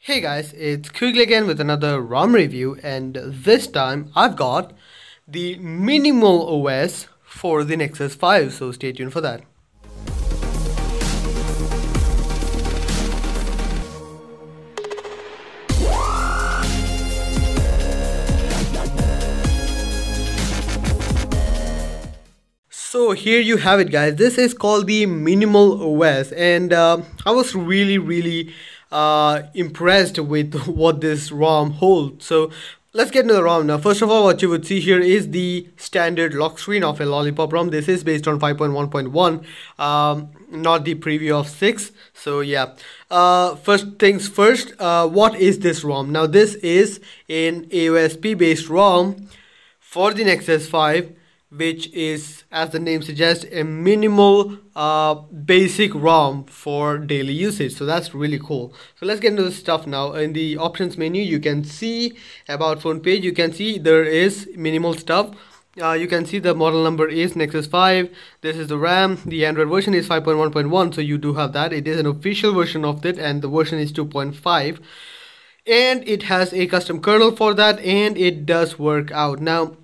Hey guys, it's Quigley again with another ROM review, and this time I've got the minimal OS for the Nexus 5, so stay tuned for that. So here you have it guys, this is called the minimal OS, and I was really impressed with what this ROM holds. So let's get into the ROM now. First of all, what you would see here is the standard lock screen of a Lollipop ROM. This is based on 5.1.1, not the preview of 6. So yeah, first things first, what is this ROM? Now this is an AOSP based ROM for the Nexus 5, which is, as the name suggests, a minimal basic ROM for daily usage. So that's really cool. So let's get into the stuff now. In the options menu, you can see about phone page, you can see there is minimal stuff. You can see the model number is Nexus 5. This is the RAM. The Android version is 5.1.1, so you do have that. It is an official version of it, and the version is 2.5, and it has a custom kernel for that, and it does work out. Now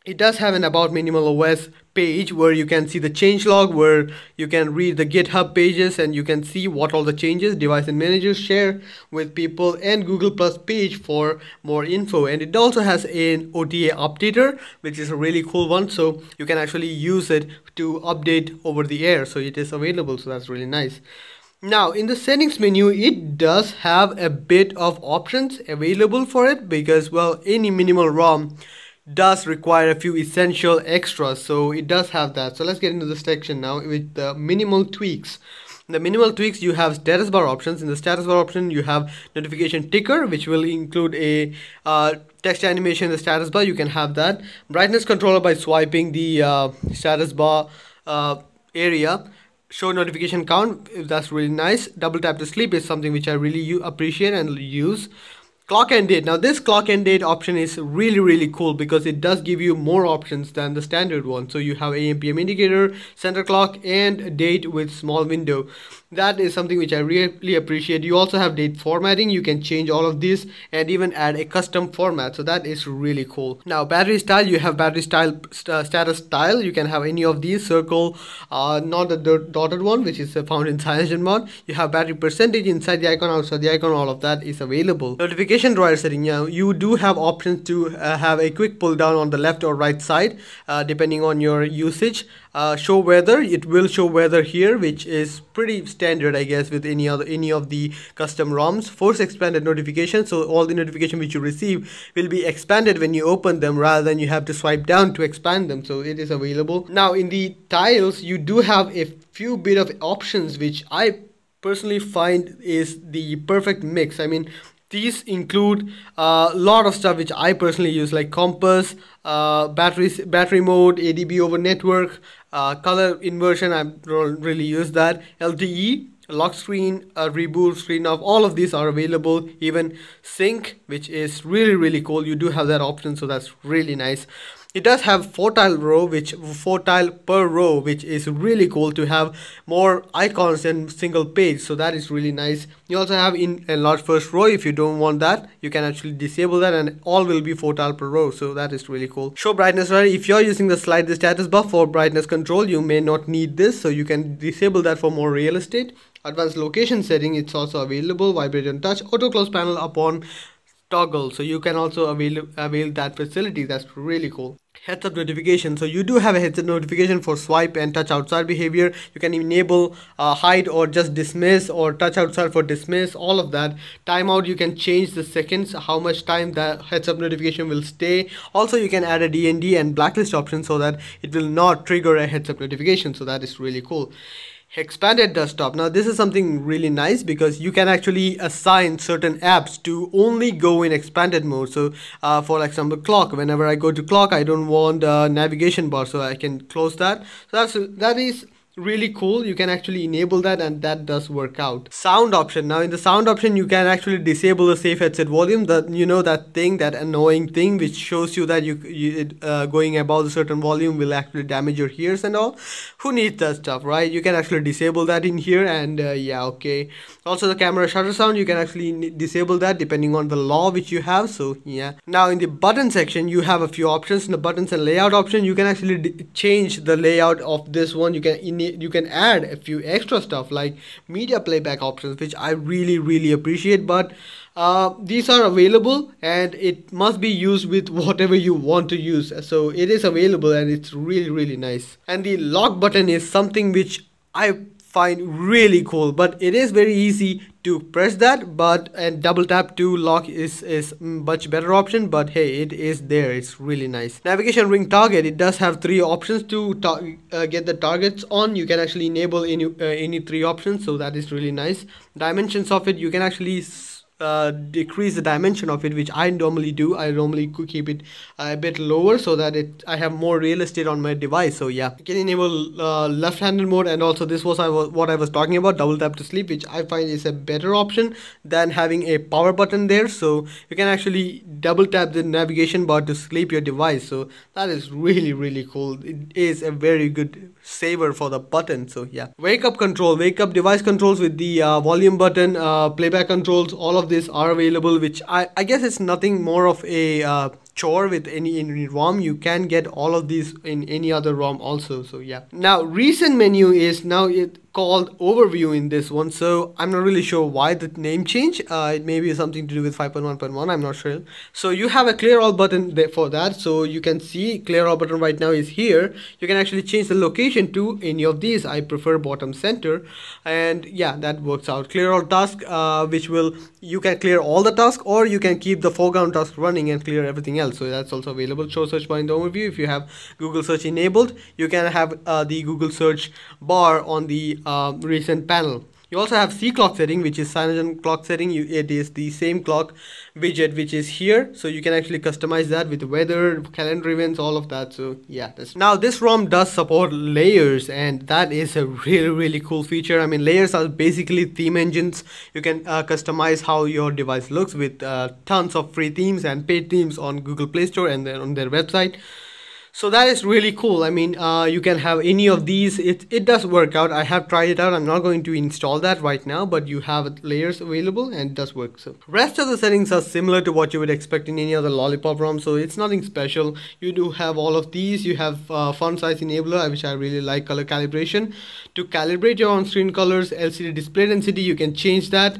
it does have an about minimal OS page where you can see the changelog, where you can read the GitHub pages and you can see what all the changes device and managers share with people, and Google Plus page for more info. And it also has an OTA updater, which is a really cool one, so you can actually use it to update over the air. So it is available, so that's really nice. Now in the settings menu, it does have a bit of options available for it, because well, any minimal ROM does require a few essential extras, so it does have that. So let's get into the section now with the minimal tweaks. The minimal tweaks, you have status bar options. In the status bar option, you have notification ticker, which will include a text animation in the status bar. You can have that. Brightness controller by swiping the status bar area. Show notification count, that's really nice. Double tap to sleep is something which I really appreciate and use. Clock and date. Now this clock and date option is really cool, because it does give you more options than the standard one. So you have AM PM indicator, center clock, and date with small window. That is something which I really appreciate. You also have date formatting. You can change all of this and even add a custom format, so that is really cool. Now battery style, you have battery style, status style. You can have any of these: circle, not the dotted one, which is found in CyanogenMod. You have battery percentage inside the icon, outside the icon. All of that is available. Notification drawer setting. Now you do have options to have a quick pull down on the left or right side, depending on your usage. Show weather, it will show weather here, which is pretty standard I guess with any of the custom ROMs. Force expanded notification, so all the notification which you receive will be expanded when you open them, rather than you have to swipe down to expand them. So it is available. Now in the tiles, you do have a few bit of options which I personally find is the perfect mix. I mean, these include a lot of stuff which I personally use, like compass, battery mode, ADB over network, color inversion. I don't really use that. LTE, lock screen, reboot, screen off, all of these are available. Even sync, which is really cool. You do have that option, so that's really nice. It does have 4 tile per row, which is really cool to have more icons than single page. So that is really nice. You also have in a large first row. If you don't want that, you can actually disable that, and all will be 4 tile per row. So that is really cool. Show brightness value. If you're using the slide the status bar for brightness control, you may not need this, so you can disable that for more real estate. Advanced location setting, it's also available. Vibrate and touch, auto close panel upon toggle, so you can also avail that facility. That's really cool. Heads up notification, so you do have a heads up notification for swipe and touch outside behavior. You can enable hide or just dismiss, or touch outside for dismiss, all of that. Timeout, you can change the seconds, how much time the heads up notification will stay. Also you can add a DND and blacklist option so that it will not trigger a heads up notification, so that is really cool. Expanded desktop. Now this is something really nice, because you can actually assign certain apps to only go in expanded mode. So for example, clock, whenever I go to clock, I don't want navigation bar, so I can close that. So that is really cool. You can actually enable that, and that does work out. Sound option. Now in the sound option, you can actually disable the safe headset volume, that that thing, that annoying thing which shows you that going above a certain volume will actually damage your ears and all. Who needs that stuff, right? You can actually disable that in here, and yeah, okay. Also the camera shutter sound, you can actually disable that depending on the law which you have. So yeah. Now in the button section, you have a few options. In the buttons and layout option, you can actually change the layout of this one. You can add a few extra stuff like media playback options, which I really appreciate, but these are available and it must be used with whatever you want to use. So it is available and it's really nice. And the lock button is something which I find really cool, but it is very easy to press that, and double tap to lock is much better option, but hey, it is there. It's really nice. Navigation ring target, it does have 3 options to get the targets on. You can actually enable any 3 options, so that is really nice. Dimensions of it, you can actually decrease the dimension of it, which I normally do. I normally keep it a bit lower so that I have more real estate on my device. So yeah, you can enable left-handed mode, and also this was what I was talking about, double tap to sleep, which I find is a better option than having a power button there. So you can actually double tap the navigation bar to sleep your device. So that is really cool. It is a very good saver for the button. So yeah, wake up device controls with the volume button, playback controls, all of these are available, which I guess it's nothing more of a chore with any ROM. You can get all of these in any other ROM also. So yeah. Now recent menu is now called overview in this one, so I'm not really sure why the name change. It may be something to do with 5.1.1, I'm not sure. So you have a clear all button there for that, so you can see clear all button right now is here. You can actually change the location to any of these. I prefer bottom center, and yeah, that works out. Clear all task, which you can clear all the tasks, or you can keep the foreground task running and clear everything else. So that's also available. Show search bar in the overview. If you have Google search enabled, you can have the Google search bar on the recent panel. You also have C clock setting, which is Cyanogen clock setting. It is the same clock widget which is here, so you can actually customize that with weather, calendar events, all of that. So yeah, now this ROM does support layers, and that is a really cool feature. I mean, layers are basically theme engines. You can customize how your device looks with tons of free themes and paid themes on Google Play Store and then on their website. So that is really cool. I mean, you can have any of these. It does work out. I have tried it out. I'm not going to install that right now, but you have layers available and it does work. So rest of the settings are similar to what you would expect in any other Lollipop ROM, so it's nothing special. You do have all of these. You have font size enabler, which I really like, color calibration. To calibrate your on-screen colors, LCD display density, you can change that.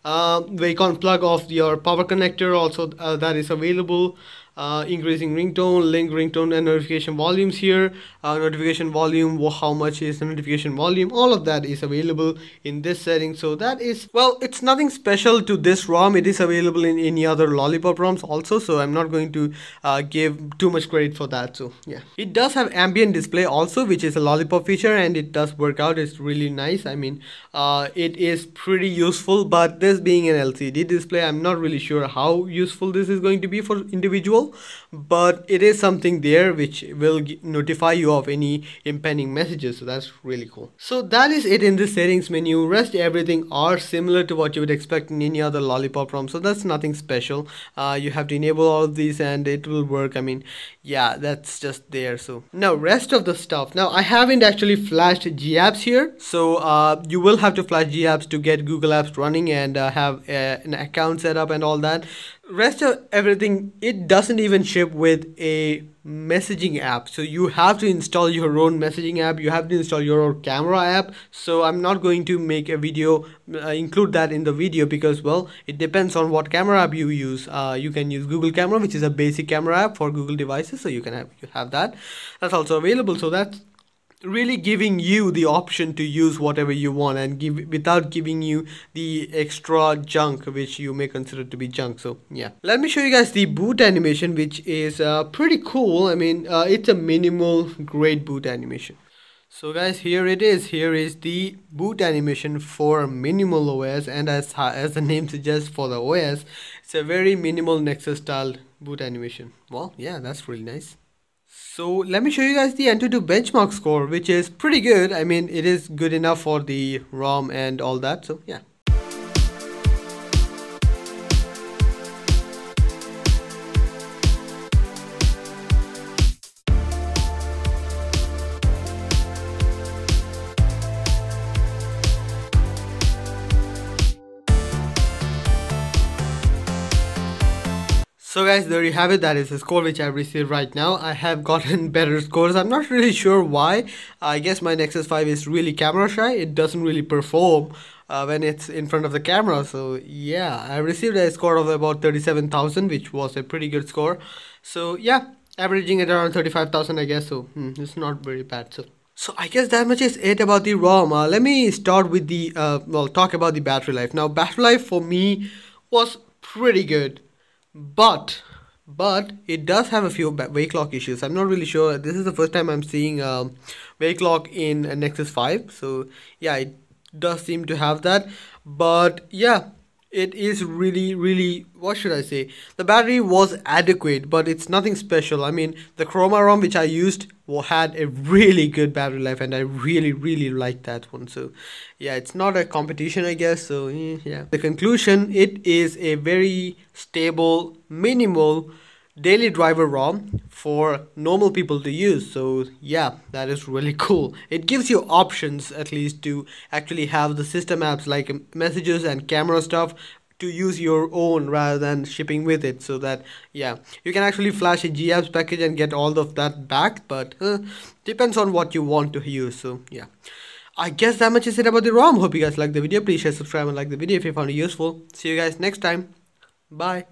Wacom plug of your power connector, also that is available. Increasing ringtone, link ringtone and notification volumes here. Notification volume, how much is the notification volume, all of that is available in this setting. So that is, well, it's nothing special to this ROM. It is available in any other Lollipop ROMs also, so I'm not going to give too much credit for that. So yeah, it does have ambient display also, which is a Lollipop feature, and it does work out. It's really nice. I mean, it is pretty useful, but this being an LCD display, I'm not really sure how useful this is going to be for individual, but it is something there which will notify you of any impending messages. So that's really cool. So that is it in the settings menu. Rest everything are similar to what you would expect in any other Lollipop ROM, so that's nothing special. You have to enable all of these and it will work. I mean, yeah, that's just there. So now rest of the stuff. Now I haven't actually flashed GApps here, so you will have to flash GApps to get Google Apps running and have an account set up and all that. Rest of everything, it doesn't even ship with a messaging app, so you have to install your own messaging app. You have to install your own camera app. So I'm not going to make a video include that in the video, because, well, it depends on what camera app you use. You can use Google Camera, which is a basic camera app for Google devices, so you can have that. That's also available. So that's really giving you the option to use whatever you want and without giving you the extra junk which you may consider to be junk. So yeah, let me show you guys the boot animation, which is pretty cool. I mean, it's a minimal great boot animation. So guys, here it is. Here is the boot animation for Minimal OS, and as the name suggests, for the OS, it's a very minimal Nexus style boot animation. Well, yeah, that's really nice. So let me show you guys the Antutu benchmark score, which is pretty good. I mean, it is good enough for the ROM and all that. So yeah. So guys, there you have it. That is the score which I received right now. I have gotten better scores. I'm not really sure why. I guess my Nexus 5 is really camera shy. It doesn't really perform when it's in front of the camera. So yeah, I received a score of about 37,000, which was a pretty good score. So yeah, averaging it around 35,000, I guess. So it's not very bad. So I guess that much is it about the ROM. Let me start with the talk about the battery life. Now, battery life for me was pretty good, but it does have a few wake lock issues. I'm not really sure. This is the first time I'm seeing wake lock in a Nexus 5. So yeah, it does seem to have that. But yeah, it is really, what should I say, the battery was adequate, but it's nothing special. I mean, the Chroma ROM which I used had a really good battery life, and I really liked that one. So yeah, it's not a competition, I guess. So yeah, the conclusion, it is a very stable, minimal daily driver ROM for normal people to use. So yeah, that is really cool. It gives you options, at least, to actually have the system apps like messages and camera stuff to use your own rather than shipping with it. So that yeah, you can actually flash a GApps package and get all of that back, but depends on what you want to use. So yeah, I guess that much is it about the ROM. Hope you guys like the video. Please share, subscribe, and like the video if you found it useful. See you guys next time. Bye.